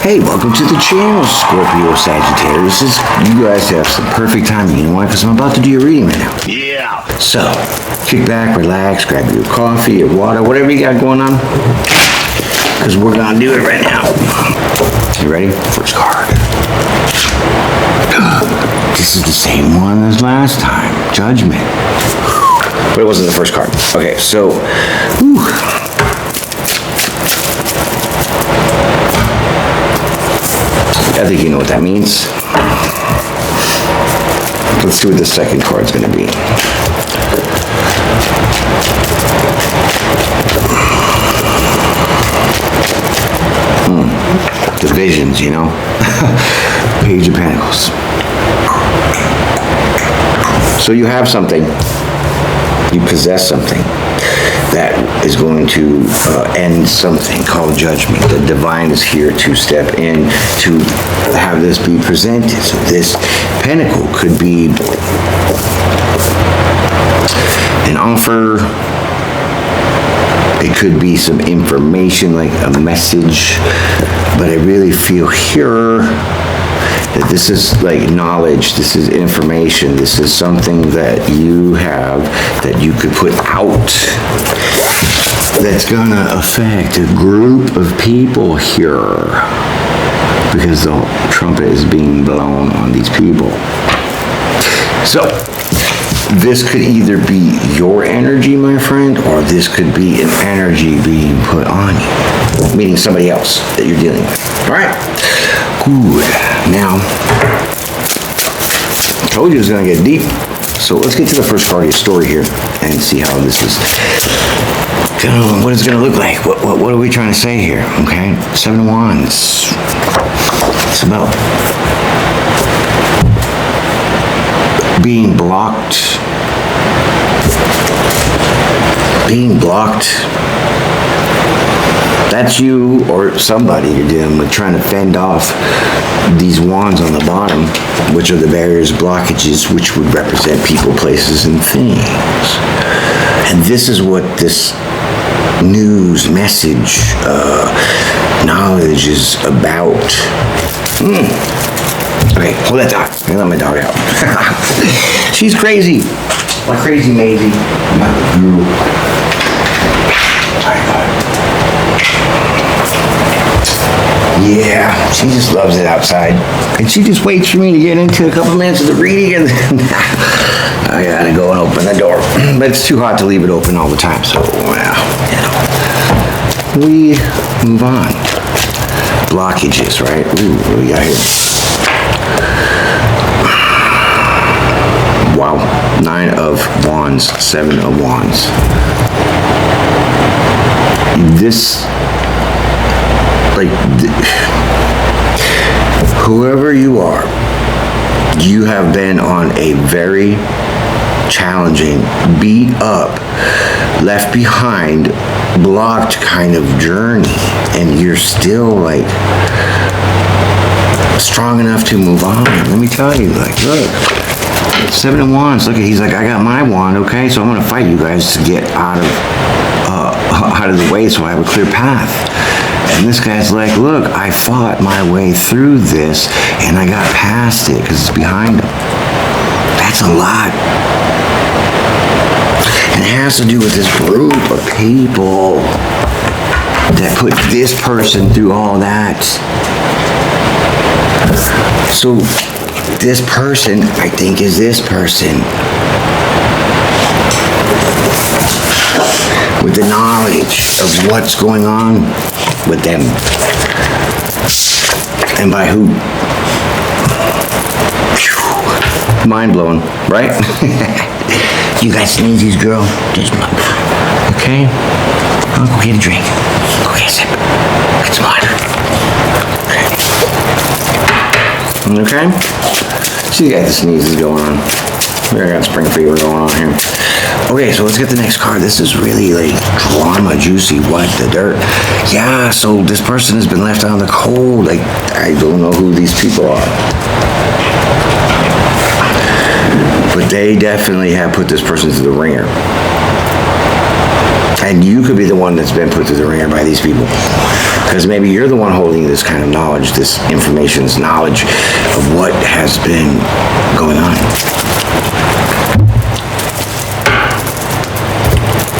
Hey, welcome to the channel, Scorpio-Sagitterius. You guys have some perfect timing. You know why? Because I'm about to do your reading right now. Yeah. So, kick back, relax, grab your coffee, your water, whatever you got going on. Because we're going to do it right now. You ready? First card. This is the same one as last time. Judgment. But it wasn't the first card. Okay, so, I think you know what that means. Let's see what the second card's going to be. Divisions, you know. Page of Pentacles. So you have something. You possess something that is going to end something called judgment. The divine is here to step in to have this be presented. So this pentacle could be an offer. It could be some information like a message, but I really feel here that this is like knowledge, this is information, this is something that you have that you could put out that's gonna affect a group of people here because the trumpet is being blown on these people. So this could either be your energy, my friend, or this could be an energy being put on you, meaning somebody else that you're dealing with. All right? Good. Now, I told you it was going to get deep. So let's get to the first part of your story here and see how this is, what it's going to look like. What are we trying to say here? Okay? Seven of Wands. It's about being blocked. Being blocked. That's you or somebody you're dealing with trying to fend off these wands on the bottom, which are the barriers, blockages, which would represent people, places, and things. And this is what this news, message, knowledge is about. Okay, hold that dog. I let my dog out. She's crazy. Like crazy Maisie. Not the guru. Yeah, she just loves it outside. And she just waits for me to get into a couple minutes of the reading and then I gotta go and open the door. But it's too hot to leave it open all the time, so well, we move on. Blockages, right? Ooh, what do we got here? Wow, 9 of Wands, 7 of Wands. This, like, whoever you are, you have been on a very challenging, beat up, left behind, blocked kind of journey, and you're still like strong enough to move on. Let me tell you, like, look. 7 of Wands, look at, he's like, I got my wand, okay, so I'm gonna fight you guys to get out of the way so I have a clear path. And this guy's like, look, I fought my way through this and I got past it because it's behind him. That's a lot. And it has to do with this group of people that put this person through all that. So this person, I think, is this person with the knowledge of what's going on with them and by who. Mind blowing, right? You got sneezies, girl? Just okay? I'll go get a drink. Go get a sip. Get some water. Okay? She got the sneezes going on. We got spring fever going on here. Okay, so let's get the next card. This is really like drama, juicy, what the dirt. Yeah, so this person has been left out in the cold. Like, I don't know who these people are. But they definitely have put this person through the ringer. And you could be the one that's been put through the ringer by these people. Because maybe you're the one holding this kind of knowledge, this information, this knowledge of what has been going on.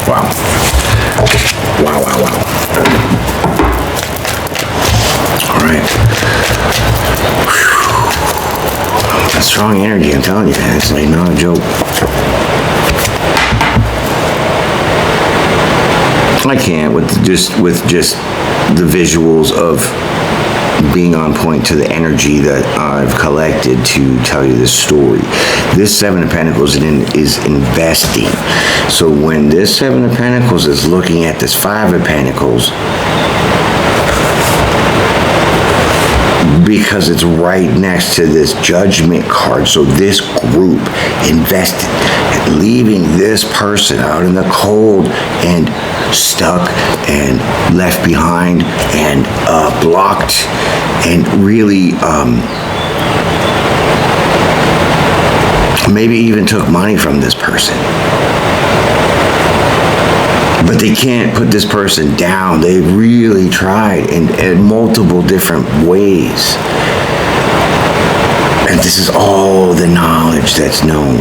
Wow. Wow, wow, wow. All right. Whew. That's strong energy, I'm telling you, man. It's like not a joke. I can't with just the visuals of being on point to the energy that I've collected to tell you this story. This Seven of Pentacles is investing. So when this Seven of Pentacles is looking at this Five of Pentacles, because it's right next to this Judgment card. So this group invested, leaving this person out in the cold and stuck and left behind and blocked, and really maybe even took money from this person. But they can't put this person down. They really tried in multiple different ways. And this is all the knowledge that's known.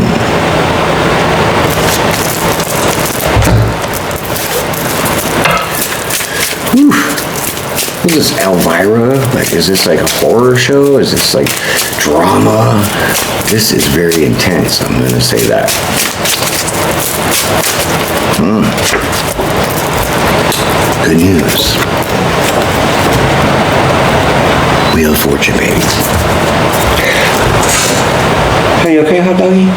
Whew. Is this Elvira? Like, is this like a horror show? Is this like drama? This is very intense, I'm gonna say that. Good news. Wheel of Fortune, baby. Are you okay, hot doggy?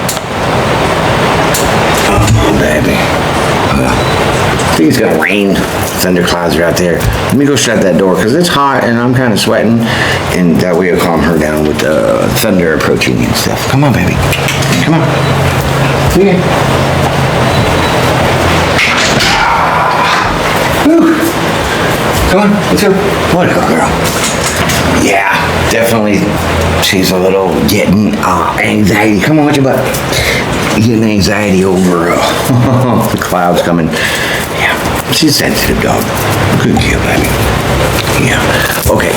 Oh, baby. I think it's gonna rain. Thunderclouds are out there. Let me go shut that door because it's hot and I'm kind of sweating, and that way it'll calm her down with the thunder approaching and stuff. Come on, baby. Come on. Okay. Whew. Come on, let's go. What a girl. Yeah, definitely. She's a little getting anxiety. Come on, watch your butt. Getting anxiety over the clouds coming. Yeah, she's a sensitive dog. Good deal, baby. Yeah. Okay.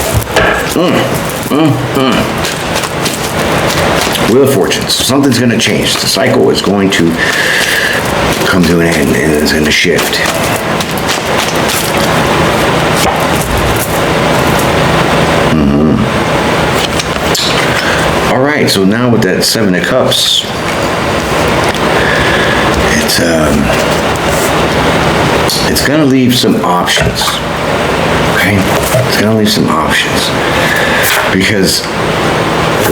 Wheel of Fortunes. Something's going to change. The cycle is going to come to an end and it's going to shift. All right, so now with that Seven of Cups, it's going to leave some options. Okay, it's going to leave some options because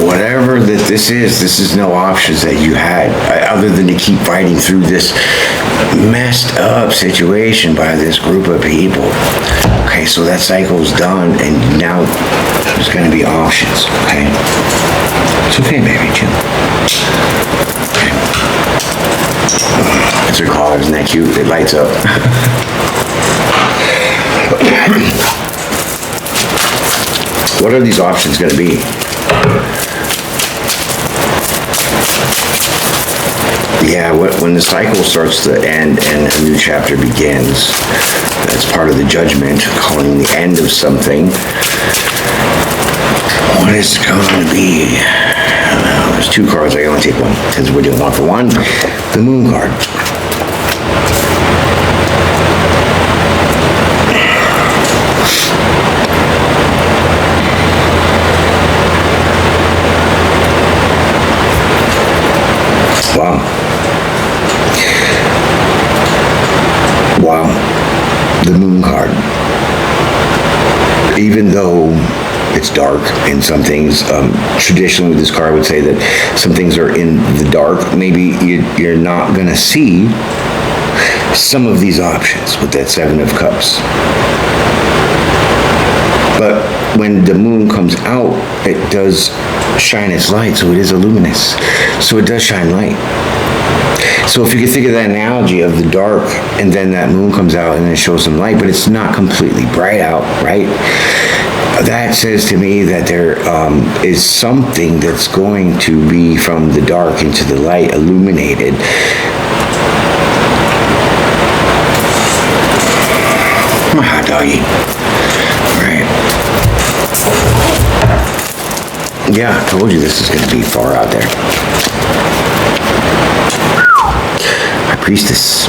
whatever that this is no options that you had other than to keep fighting through this messed up situation by this group of people. Okay, so that cycle's done and now there's going to be options. Okay, it's okay, baby, chill. Okay. It's her collar, isn't that cute? It lights up. What are these options going to be? Yeah, when the cycle starts to end and a new chapter begins, that's part of the judgment, calling the end of something. What is it going to be? There's two cards, I can only take one, because we're doing one for one. The Moon card. Wow. Wow. The Moon card. Even though it's dark and some things, traditionally this card would say that some things are in the dark, maybe you're not going to see some of these options with that Seven of Cups. But when the moon comes out, it does shine its light, so it is luminous. So it does shine light. So if you could think of that analogy of the dark, and then that moon comes out and it shows some light, but it's not completely bright out, right? That says to me that there is something that's going to be from the dark into the light, illuminated. Come on, hot doggy. All right. Yeah, I told you this is going to be far out there. High Priestess.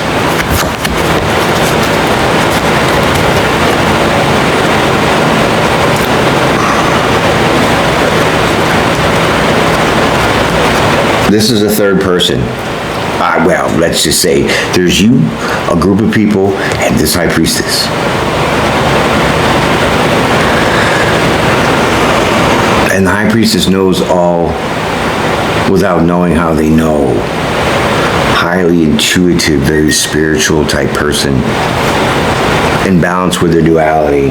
This is a third person. Well, let's just say there's you, a group of people, and this High Priestess. And the High Priestess knows all without knowing how they know. Highly intuitive, very spiritual type person. In balance with their duality.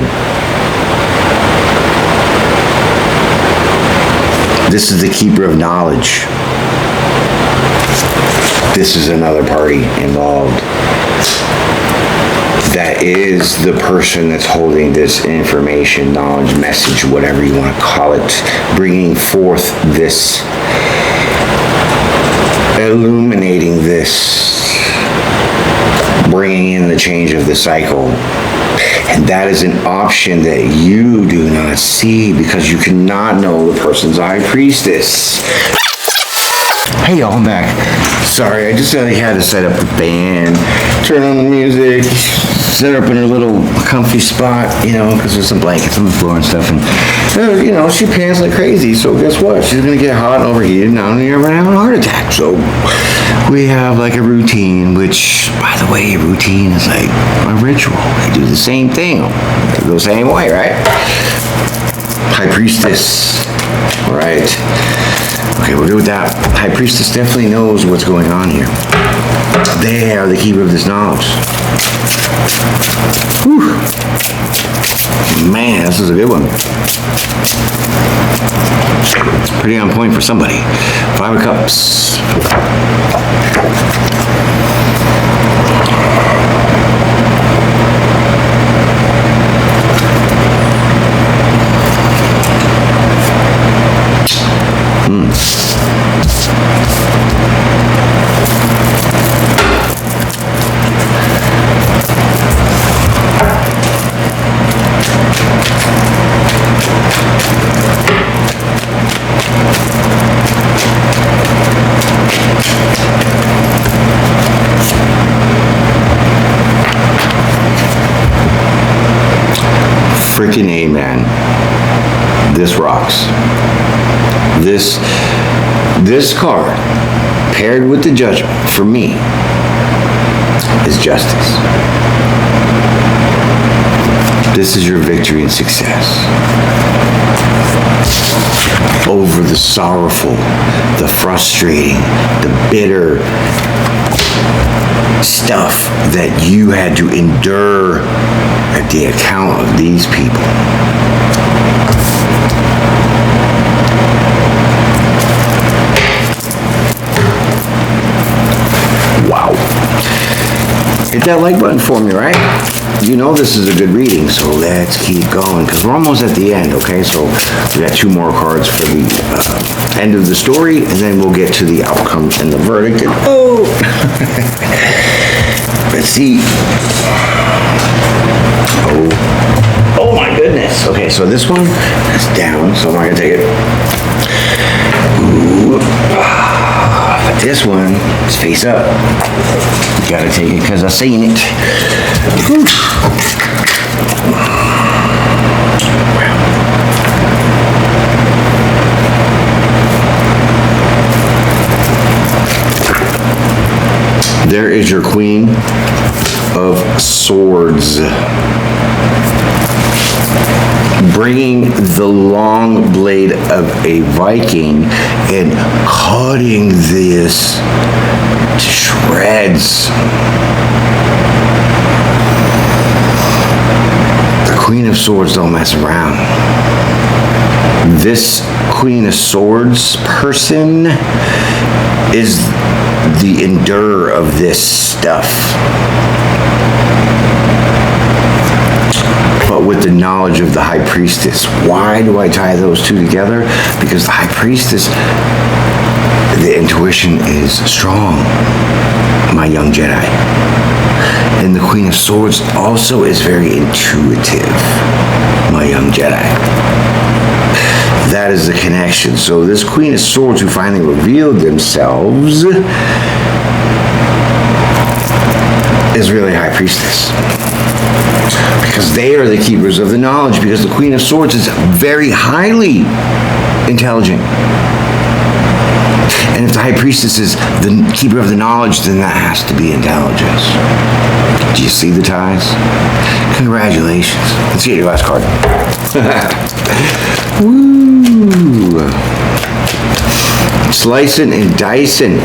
This is the keeper of knowledge. This is another party involved. That is the person that's holding this information, knowledge, message, whatever you want to call it, bringing forth this, illuminating this, bringing in the change of the cycle. And that is an option that you do not see because you cannot know the person's High Priestess. Hey y'all, I'm back. Sorry, I just had to set up the band, turn on the music, set her up in her little comfy spot, you know, because there's some blankets on the floor and stuff, and, you know, she pants like crazy, so guess what? She's gonna get hot and overheated, and now you're gonna have a heart attack. So we have like a routine, which, by the way, a routine is like a ritual. They do the same thing, the same way, right? High Priestess, all right. Okay, we'll do with that. High Priestess definitely knows what's going on here. They are the keeper of this knowledge. Whew. Man, this is a good one. Pretty on point for somebody. 5 of Cups. Freaking amen. This rocks. This card, paired with the Judgment, for me, is justice. This is your victory and success. Over the sorrowful, the frustrating, the bitter stuff that you had to endure at the account of these people. Wow. Hit that like button for me, right? You know this is a good reading, so let's keep going, because we're almost at the end, okay? So we got 2 more cards for the end of the story, and then we'll get to the outcome and the verdict. And, oh! Let's see. Oh my goodness. Okay, so this one is down, so I'm not gonna take it. Ooh. But this one is face up. You gotta take it because I've seen it. There is your Queen of Swords. Bringing the long blade of a Viking and cutting this to shreds. The Queen of Swords don't mess around. This Queen of Swords person is the endurer of this stuff. But with the knowledge of the High Priestess. Why do I tie those two together? Because the High Priestess, the intuition is strong, my young Jedi. And the Queen of Swords also is very intuitive, my young Jedi. That is the connection. So this Queen of Swords who finally revealed themselves is really High Priestess. Because they are the keepers of the knowledge, because the Queen of Swords is very highly intelligent. And if the High Priestess is the keeper of the knowledge, then that has to be intelligence. Do you see the ties? Congratulations. Let's get your last card. Woo! Slicing and dicing.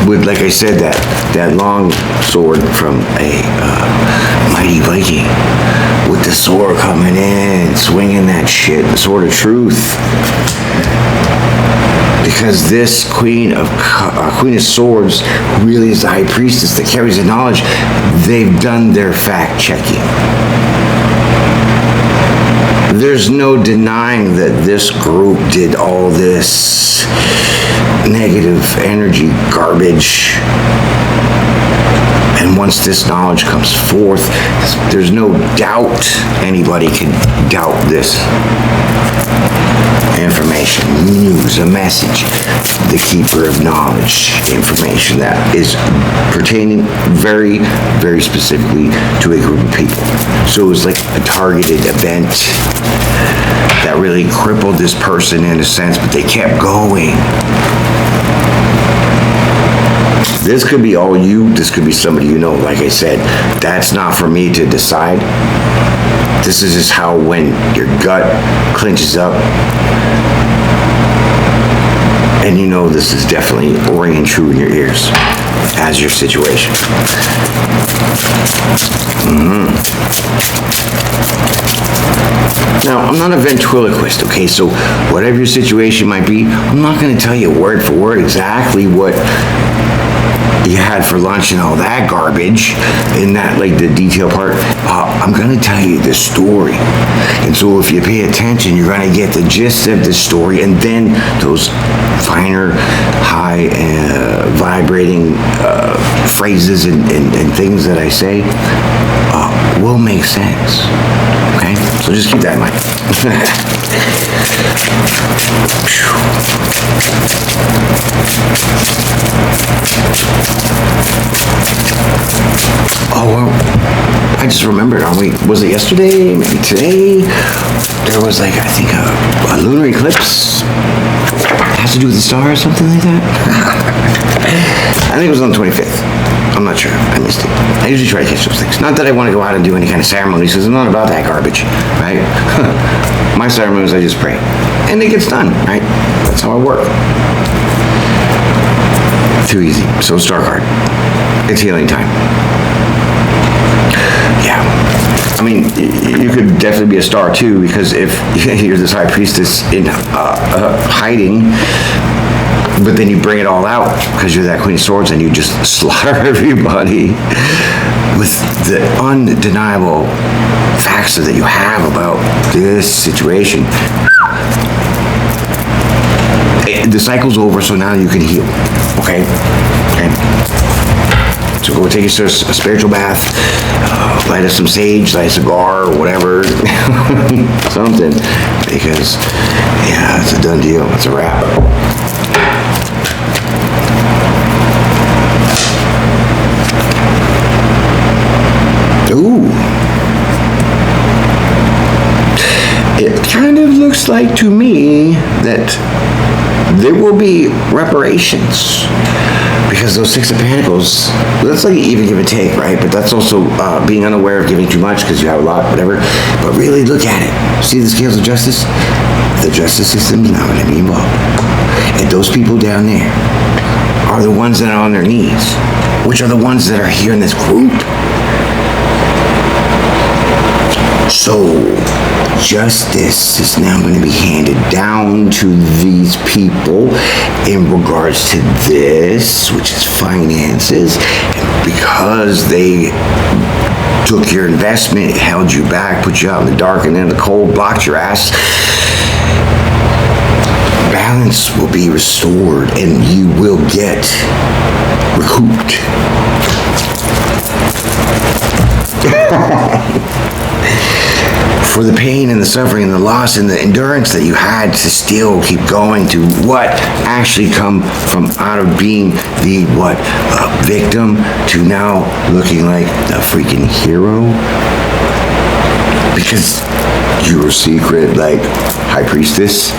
With, like I said, that long sword from a mighty Viking. With the sword coming in, swinging that shit, the sword of truth. Because this Queen of Swords really is the High Priestess that carries the knowledge. They've done their fact checking. There's no denying that this group did all this negative energy garbage. And once this knowledge comes forth, there's no doubt anybody can doubt this information, news, a message, the keeper of knowledge, information that is pertaining very, very specifically to a group of people. So it was like a targeted event that really crippled this person in a sense, but they kept going. This could be all you, this could be somebody you know. Like I said, that's not for me to decide. This is just how, when your gut clenches up and you know this is definitely ringing true in your ears as your situation. Now, I'm not a ventriloquist, okay? So whatever your situation might be, I'm not going to tell you word for word exactly what you had for lunch and all that garbage in that, like, the detail part. I'm going to tell you the story. And so if you pay attention, you're going to get the gist of the story, and then those finer, high, vibrating phrases and things that I say will make sense. Okay? So just keep that in mind. Oh, well, I just remembered, was it yesterday, maybe today? There was, like, I think a lunar eclipse. It has to do with the star or something like that? I think it was on the 25th. I'm not sure. I missed it. I usually try to catch those things. Not that I want to go out and do any kind of ceremonies, because I'm not about that garbage, right? My ceremonies, I just pray. And it gets done, right? That's how I work. Too easy. So star card. It's healing time. Yeah. I mean, you could definitely be a star too, because if you're this High Priestess in hiding, but then you bring it all out because you're that Queen of Swords and you just slaughter everybody with the undeniable facts that you have about this situation. The cycle's over, so now you can heal. Okay? So go take a spiritual bath, light us some sage, light a cigar, or whatever, something, because, yeah, it's a done deal. It's a wrap. Ooh. It kind of looks like to me that there will be reparations, because those Six of Pentacles, that's like even give and take, right? But that's also being unaware of giving too much because you have a lot, whatever. But really look at it. See the scales of justice? The justice system is not going to be involved. And those people down there are the ones that are on their knees, which are the ones that are here in this group. So justice is now going to be handed down to these people in regards to this, which is finances. And because they took your investment, held you back, put you out in the dark and in the cold, blocked your ass, balance will be restored and you will get recouped. For the pain and the suffering and the loss and the endurance that you had to still keep going to what actually come from out of being the victim to now looking like a freaking hero. Because you're a secret, like, high priestess.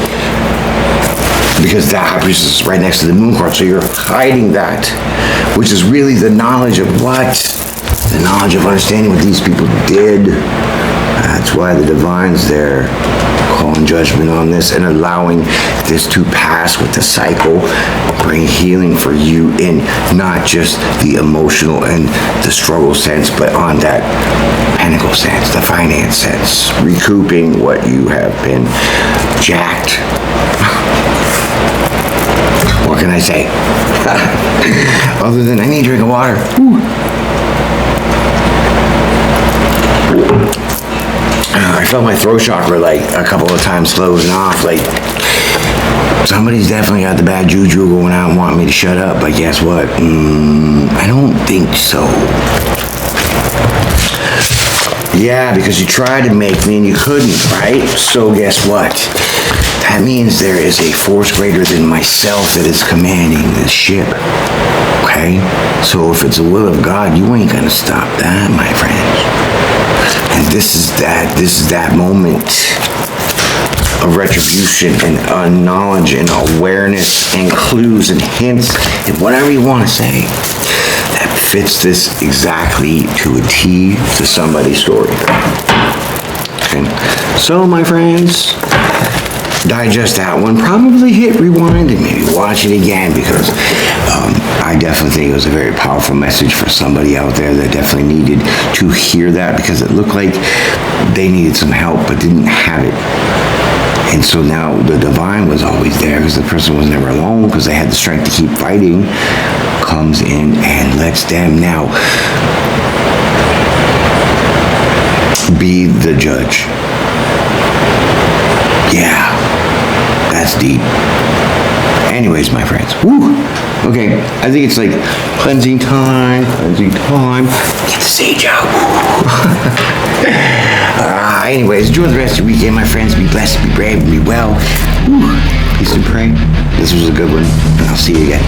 Because that high priestess is right next to the moon card, so you're hiding that, which is really the knowledge of what? The knowledge of understanding what these people did. That's why the divine's there, calling judgment on this and allowing this to pass with the cycle, bring healing for you in not just the emotional and the struggle sense, but on that pentacle sense, the finance sense, recouping what you have been jacked. What can I say? Other than I need a drink of water. I felt my throat chakra like a couple of times closing off, like somebody's definitely got the bad juju going out and wanting me to shut up, but guess what? I don't think so. Yeah, because you tried to make me and you couldn't, right? So guess what? That means there is a force greater than myself that is commanding this ship, okay? So if it's the will of God, you ain't gonna stop that, my friends. And this is that moment of retribution and knowledge and awareness and clues and hints and whatever you want to say that fits this exactly to a T to somebody's story. Okay. So my friends, digest that one, probably hit rewind and maybe watch it again, because I definitely think it was a very powerful message for somebody out there that definitely needed to hear that, because it looked like they needed some help but didn't have it. And so now the divine was always there, because the person was never alone, because they had the strength to keep fighting, comes in and lets them now be the judge. Yeah, that's deep. Anyways, my friends, woo. Okay, I think it's like cleansing time. Get the sage out. Anyways, enjoy the rest of your weekend, my friends. Be blessed, be brave, be well. Woo. Peace and pray. This was a good one, and I'll see you again.